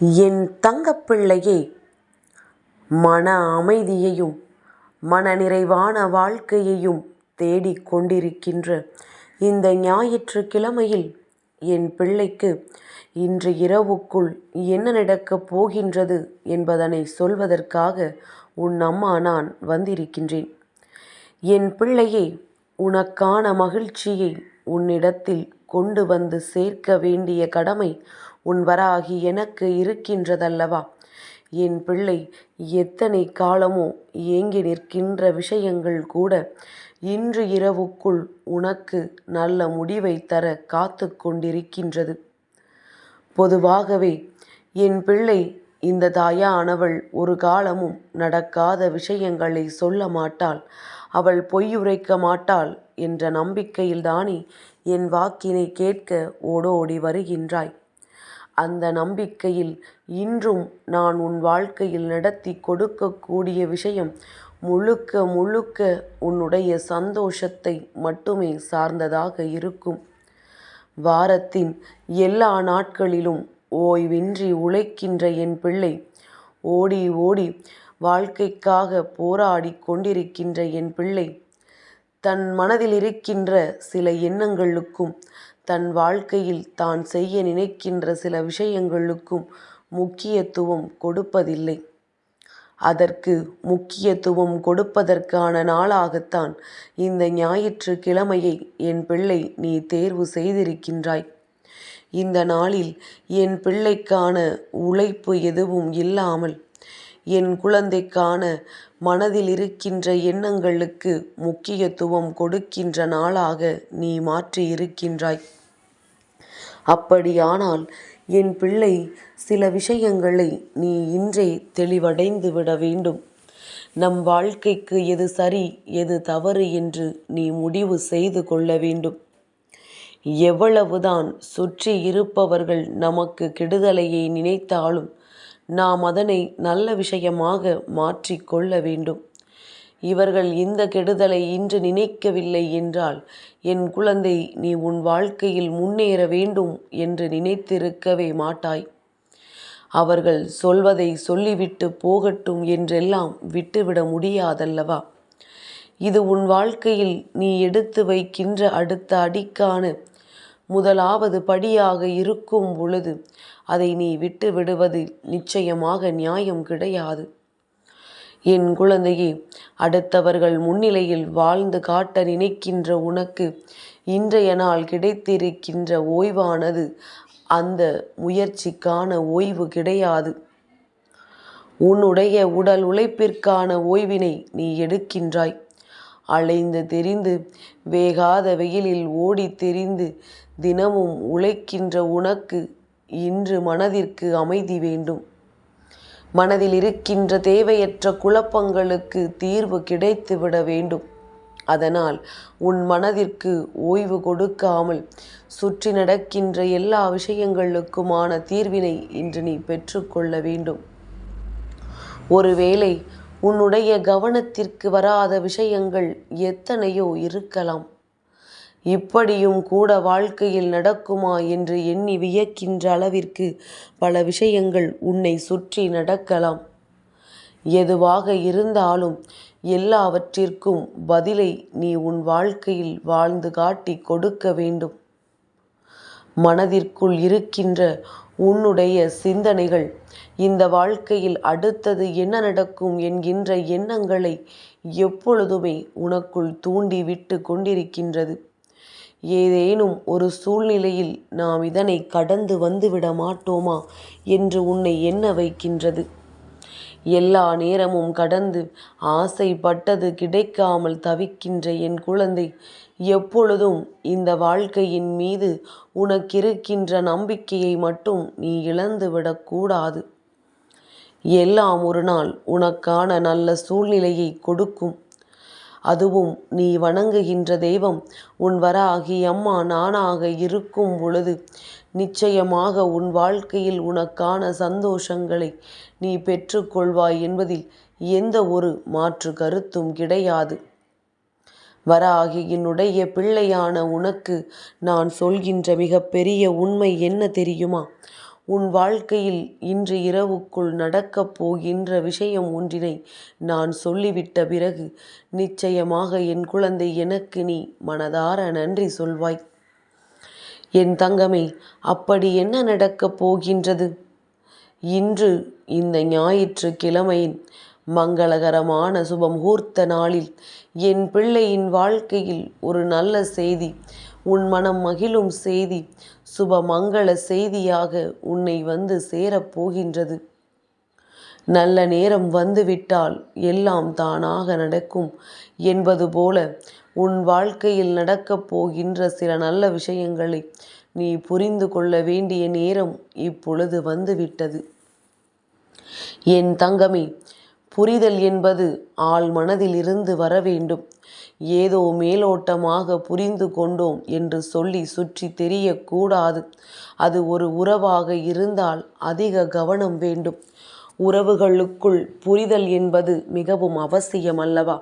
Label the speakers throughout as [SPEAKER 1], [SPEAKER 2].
[SPEAKER 1] என் தங்கப்பிள்ளையே, மன அமைதியையும் மனநிறைவான வாழ்க்கையையும் தேடிக் கொண்டிருக்கின்ற இந்த ஞாயிற்றுக்கிழமையில் என் பிள்ளைக்கு இன்று இரவுக்குள் என்ன நடக்கப் போகின்றது என்பதனை சொல்வதற்காக உன் அம்மா நான் வந்திருக்கின்றேன். என் பிள்ளையே, உனக்கான மகிழ்ச்சியை உன்னிடத்தில் கொண்டு வந்து சேர்க்க வேண்டிய கடமை உன் வராகி எனக்கு இருக்கின்றதல்லவா? என் பிள்ளை, எத்தனை காலமோ ஏங்கி நிற்கின்ற விஷயங்கள் கூட இன்று இரவுக்குள் உனக்கு நல்ல முடிவை தர காத்து கொண்டிருக்கின்றது. பொதுவாகவே என் பிள்ளை, இந்த தாயானவள் ஒரு காலமும் நடக்காத விஷயங்களை சொல்ல மாட்டாள், அவள் பொய்யுரைக்க மாட்டாள் என்ற நம்பிக்கையில்தானே என் வாக்கினை கேட்க ஓடோடி வருகின்றாய். அந்த நம்பிக்கையில் இன்றும் நான் உன் வாழ்க்கையில் நடத்தி கொடுக்கக்கூடிய விஷயம் முழுக்க முழுக்க உன்னுடைய சந்தோஷத்தை மட்டுமே சார்ந்ததாக இருக்கும். வாரத்தின் எல்லா நாட்களிலும் ஓய்வின்றி உழைக்கின்ற என் பிள்ளை, ஓடி ஓடி வாழ்க்கைக்காக போராடி கொண்டிருக்கின்ற என் பிள்ளை, தன் மனதில் இருக்கின்ற சில எண்ணங்களுக்கும் தன் வாழ்க்கையில் தான் செய்ய நினைக்கின்ற சில விஷயங்களுக்கும் முக்கியத்துவம் கொடுப்பதில்லை. அதற்கு முக்கியத்துவம் கொடுப்பதற்கான நாளாகத்தான் இந்த ஞாயிற்றுக்கிழமையை என் பிள்ளை நீ தேர்வு செய்திருக்கின்றாய். இந்த நாளில் என் பிள்ளைக்கான உழைப்பு எதுவும் இல்லாமல் என் குழந்தைக்கான மனதில் இருக்கின்ற எண்ணங்களுக்கு முக்கியத்துவம் கொடுக்கின்ற நாளாக நீ மாற்றி இருக்கின்றாய். அப்படியானால் என் பிள்ளை, சில விஷயங்களை நீ இன்றே தெளிவடைந்து விட வேண்டும். நம் வாழ்க்கைக்கு எது சரி எது தவறு என்று நீ முடிவு செய்து கொள்ள வேண்டும். எவ்வளவுதான் சுற்றி இருப்பவர்கள் நமக்கு கெடுதலையை நினைத்தாலும் நாம் அதனை நல்ல விஷயமாக மாற்றிக்கொள்ள வேண்டும். இவர்கள் இந்த கெடுதலை இன்று நினைக்கவில்லை என்றால் என் குழந்தை, நீ உன் வாழ்க்கையில் முன்னேற வேண்டும் என்று நினைத்திருக்கவே மாட்டாய். அவர்கள் சொல்வதை சொல்லிவிட்டு போகட்டும் என்றெல்லாம் விட்டுவிட முடியாதல்லவா? இது உன் வாழ்க்கையில் நீ எடுத்து வைக்கின்ற அடுத்த அடிக்கான முதலாவது படியாக இருக்கும் பொழுது அதை நீ விட்டு விடுவது நிச்சயமாக நியாயம் கிடையாது. என் குழந்தையே, அடுத்தவர்கள் முன்னிலையில் வாழ்ந்து காட்ட நினைக்கின்ற உனக்கு இன்றைய நாள் கிடைத்திருக்கின்ற ஓய்வானது அந்த முயற்சிக்கான ஓய்வு கிடையாது. உன்னுடைய உடல் உழைப்பிற்கான ஓய்வினை நீ எடுக்கின்றாய். அலைந்து திரிந்து வேகாத வெயிலில் ஓடி திரிந்து தினமும் உழைக்கின்ற உனக்கு இன்று மனதிற்கு அமைதி வேண்டும். மனதில் இருக்கின்ற தேவையற்ற குழப்பங்களுக்கு தீர்வு கிடைத்துவிட வேண்டும். அதனால் உன் மனதிற்கு ஓய்வு கொடுக்காமல் சுற்றி நடக்கின்ற எல்லா விஷயங்களுக்குமான தீர்வினை இன்று நீ பெற்றுக்கொள்ள வேண்டும். ஒருவேளை உன்னுடைய கவனத்திற்கு வராத விஷயங்கள் எத்தனையோ இருக்கலாம். இப்படியும் கூட வாழ்க்கையில் நடக்குமா என்று எண்ணி வியக்கின்ற அளவிற்கு பல விஷயங்கள் உன்னை சுற்றி நடக்கலாம். எதுவாக இருந்தாலும் எல்லாவற்றிற்கும் பதிலை நீ உன் வாழ்க்கையில் வாழ்ந்து காட்டி கொடுக்க வேண்டும். மனதிற்குள் இருக்கின்ற உன்னுடைய சிந்தனைகள் இந்த வாழ்க்கையில் அடுத்தது என்ன நடக்கும் என்கின்ற எண்ணங்களை எப்பொழுதுமே உனக்குள் தூண்டி விட்டு கொண்டிருக்கின்றது. ஏதேனும் ஒரு சூழ்நிலையில் நாம் இதனை கடந்து வந்துவிட மாட்டோமா என்று உன்னை எண்ண வைக்கின்றது. எல்லா நேரமும் கடந்து ஆசைப்பட்டது கிடைக்காமல் தவிக்கின்ற என் குழந்தை, எப்பொழுதும் இந்த வாழ்க்கையின் மீது உனக்கிருக்கின்ற நம்பிக்கையை மட்டும் நீ இழந்துவிடக்கூடாது. எல்லாம் ஒரு நாள் உனக்கான நல்ல சூழ்நிலையை கொடுக்கும். அதுவும் நீ வணங்குகின்ற தெய்வம் உன் வராகி அம்மா நானாக இருக்கும் பொழுது நிச்சயமாக உன் வாழ்க்கையில் உனக்கான சந்தோஷங்களை நீ பெற்றுக்கொள்வாய் என்பதில் எந்த ஒரு மாற்று கருத்தும் கிடையாது. வராகியினுடைய பிள்ளையான உனக்கு நான் சொல்கின்ற மிகப்பெரிய உண்மை என்ன தெரியுமா? உன் வாழ்க்கையில் இன்று இரவுக்குள் நடக்கப் போகின்ற விஷயம் ஒன்றினை நான் சொல்லிவிட்ட பிறகு நிச்சயமாக என் குழந்தை எனக்கு நீ மனதார நன்றி சொல்வாய். என் தங்கமே, அப்படி என்ன நடக்கப் போகின்றது? இன்று இந்த ஞாயிற்றுக்கிழமையின் மங்களகரமான சுபமுகூர்த்த நாளில் என் பிள்ளையின் வாழ்க்கையில் ஒரு நல்ல செய்தி, உன் மனம் மகிழும் செய்தி, சுபமங்கள செய்தியாக உன்னை வந்து சேரப்போகின்றது. நல்ல நேரம் வந்துவிட்டால் எல்லாம் தானாக நடக்கும் என்பது போல உன் வாழ்க்கையில் நடக்கப் போகின்ற சில நல்ல விஷயங்களை நீ புரிந்து கொள்ள வேண்டிய நேரம் இப்பொழுது வந்துவிட்டது. என் தங்கமே, புரிதல் என்பது ஆழ் மனதில் இருந்து வர வேண்டும். ஏதோ மேலோட்டமாக புரிந்து கொண்டோம் என்று சொல்லி சுற்றி தெரியக்கூடாது. அது ஒரு உறவாக இருந்தால் அதிக கவனம் வேண்டும். உறவுகளுக்குள் புரிதல் என்பது மிகவும் அவசியம் அல்லவா?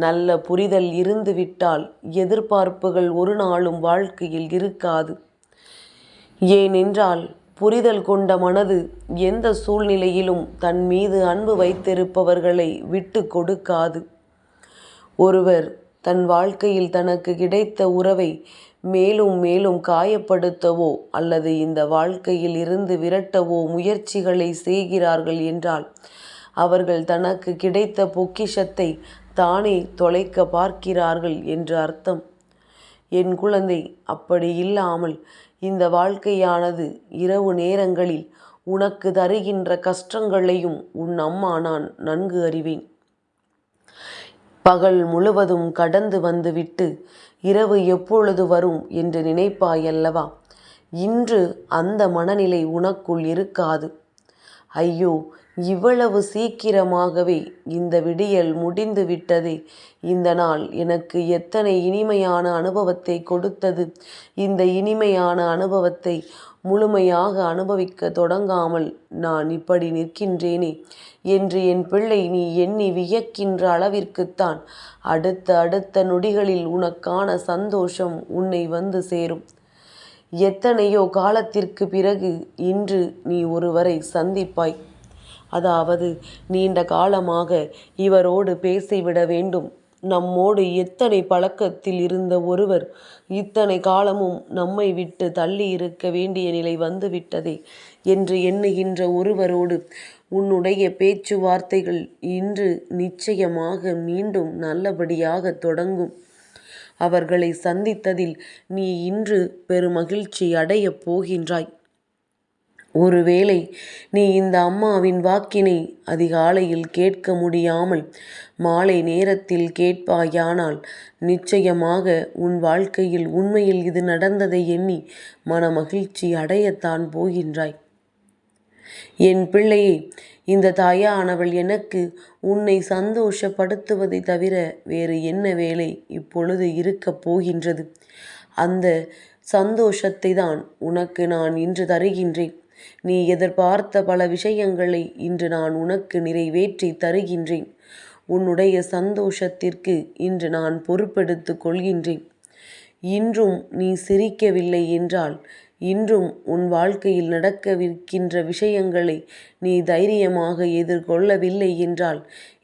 [SPEAKER 1] நல்ல புரிதல் இருந்துவிட்டால் எதிர்பார்ப்புகள் ஒரு நாளும் வாழ்க்கையில் இருக்காது. ஏனென்றால் புரிதல் கொண்ட மனது எந்த சூழ்நிலையிலும் தன் மீது அன்பு வைத்திருப்பவர்களை விட்டு கொடுக்காது. ஒருவர் தன் வாழ்க்கையில் தனக்கு கிடைத்த உறவை மேலும் மேலும் காயப்படுத்தவோ அல்லது இந்த வாழ்க்கையில் இருந்து விரட்டவோ முயற்சிகளை செய்கிறார்கள் என்றால் அவர்கள் தனக்கு கிடைத்த பொக்கிஷத்தை தானே தொலைக்க பார்க்கிறார்கள் என்று அர்த்தம். என் குழந்தை, அப்படி இல்லாமல் இந்த வாழ்க்கையானது இரவு நேரங்களில் உனக்கு தருகின்ற கஷ்டங்களையும் உன் அம்மா நான் நன்கு அறிவேன். பகல் முழுவதும் கடந்து வந்துவிட்டு இரவு எப்பொழுது வரும் என்று நினைப்பாயல்லவா? இன்று அந்த மனநிலை உனக்குள் இருக்காது. ஐயோ, இவ்வளவு சீக்கிரமாகவே இந்த விடியல் முடிந்து விட்டதே, இந்த நாள் எனக்கு எத்தனை இனிமையான அனுபவத்தை கொடுத்தது, இந்த இனிமையான அனுபவத்தை முழுமையாக அனுபவிக்க தொடங்காமல் நான் இப்படி நிற்கின்றேனே என்று என் பிள்ளை நீ எண்ணி வியக்கின்ற அளவிற்குத்தான் அடுத்த நொடிகளில் உனக்கான சந்தோஷம் உன்னை வந்து சேரும். எத்தனையோ காலத்திற்கு பிறகு இன்று நீ ஒருவரை சந்திப்பாய். அதாவது நீண்ட காலமாக இவரோடு பேசிவிட வேண்டும், நம்மோடு எத்தனை பழக்கத்தில் இருந்த ஒருவர் இத்தனை காலமும் நம்மை விட்டு தள்ளி இருக்க வேண்டிய நிலை வந்துவிட்டதே என்று எண்ணுகின்ற ஒருவரோடு உன்னுடைய பேச்சுவார்த்தைகள் இன்று நிச்சயமாக மீண்டும் நல்லபடியாக தொடங்கும். அவர்களை சந்தித்ததில் நீ இன்று பெருமகிழ்ச்சி அடையப் போகின்றாய். ஒருவேளை நீ இந்த அம்மாவின் வாக்கினை அதிகாலையில் கேட்க முடியாமல் மாலை நேரத்தில் கேட்பாயானால் நிச்சயமாக உன் வாழ்க்கையில் உண்மையில் இது நடந்ததை எண்ணி மனமகிழ்ச்சி அடையத்தான் போகின்றாய். என் பிள்ளையே, இந்த தாயானவள் எனக்கு உன்னை சந்தோஷப்படுத்துவதை தவிர வேறு என்ன வேலை இப்பொழுது இருக்கப் போகின்றது? அந்த சந்தோஷத்தை தான் உனக்கு நான் இன்று தருகின்றேன். நீ எதிர்பார்த்த பல விஷயங்களை இன்று நான் உனக்கு நிறைவேற்றி தருகின்றேன். உன்னுடைய சந்தோஷத்திற்கு இன்று நான் பொறுப்பெடுத்து கொள்கின்றேன். இன்றும் நீ சிரிக்கவில்லை என்றால், இன்றும் உன் வாழ்க்கையில் நடக்கவிருக்கின்ற விஷயங்களை நீ தைரியமாக எதிர்கொள்ளவில்லை என்றால்,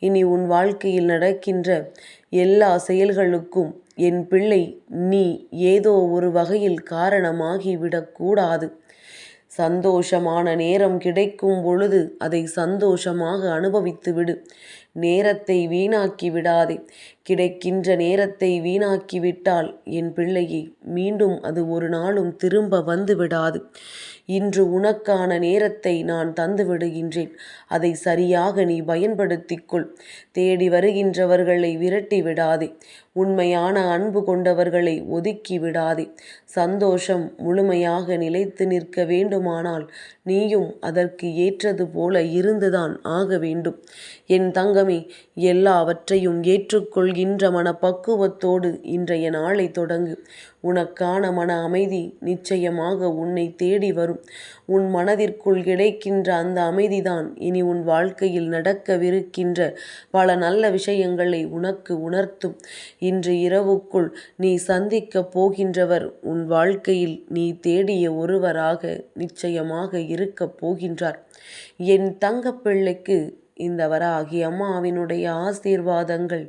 [SPEAKER 1] இனி உன் வாழ்க்கையில் நடக்கின்ற எல்லா செயல்களுக்கும் என் பிள்ளை நீ ஏதோ ஒரு வகையில் காரணமாகிவிடக்கூடாது. சந்தோஷமான நேரம் கிடைக்கும் பொழுது அதை சந்தோஷமாக அனுபவித்து விடு. நேரத்தை வீணாக்கி விடாதே. கிடைக்கின்ற நேரத்தை வீணாக்கிவிட்டால் என் பிள்ளையை மீண்டும் அது ஒரு நாளும் திரும்ப வந்து விடாது. இன்று உனக்கான நேரத்தை நான் தந்து விடுகின்றேன். அதை சரியாக நீ பயன்படுத்திக்கொள். தேடி வருகின்றவர்களை விரட்டி விடாதே. உண்மையான அன்பு கொண்டவர்களை ஒதுக்கி விடாதே. சந்தோஷம் முழுமையாக நிலைத்து நிற்க வேண்டுமானால் நீயும் அதற்கு ஏற்றது போல இருந்துதான் ஆக வேண்டும். என் தங்கமே, எல்லாவற்றையும் ஏற்றுக்கொள்கின்ற மனப்பக்குவத்தோடு இன்றைய நாளை தொடங்கு. உனக்கான மன அமைதி நிச்சயமாக உன்னை தேடி வரும். உன் மனதிற்குள் கிடைக்கின்ற அந்த அமைதிதான் இனி உன் வாழ்க்கையில் நடக்கவிருக்கின்ற பல நல்ல விஷயங்களை உனக்கு உணர்த்தும். இன்று இரவுக்குள் நீ சந்திக்கப் போகின்றவர் உன் வாழ்க்கையில் நீ தேடிய ஒருவராக நிச்சயமாக இருக்கப் போகின்றார். என் தங்கப்பிள்ளைக்கு இந்த வராகி அம்மாவினுடைய ஆசீர்வாதங்கள்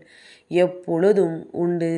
[SPEAKER 1] எப்பொழுதும் உண்டு.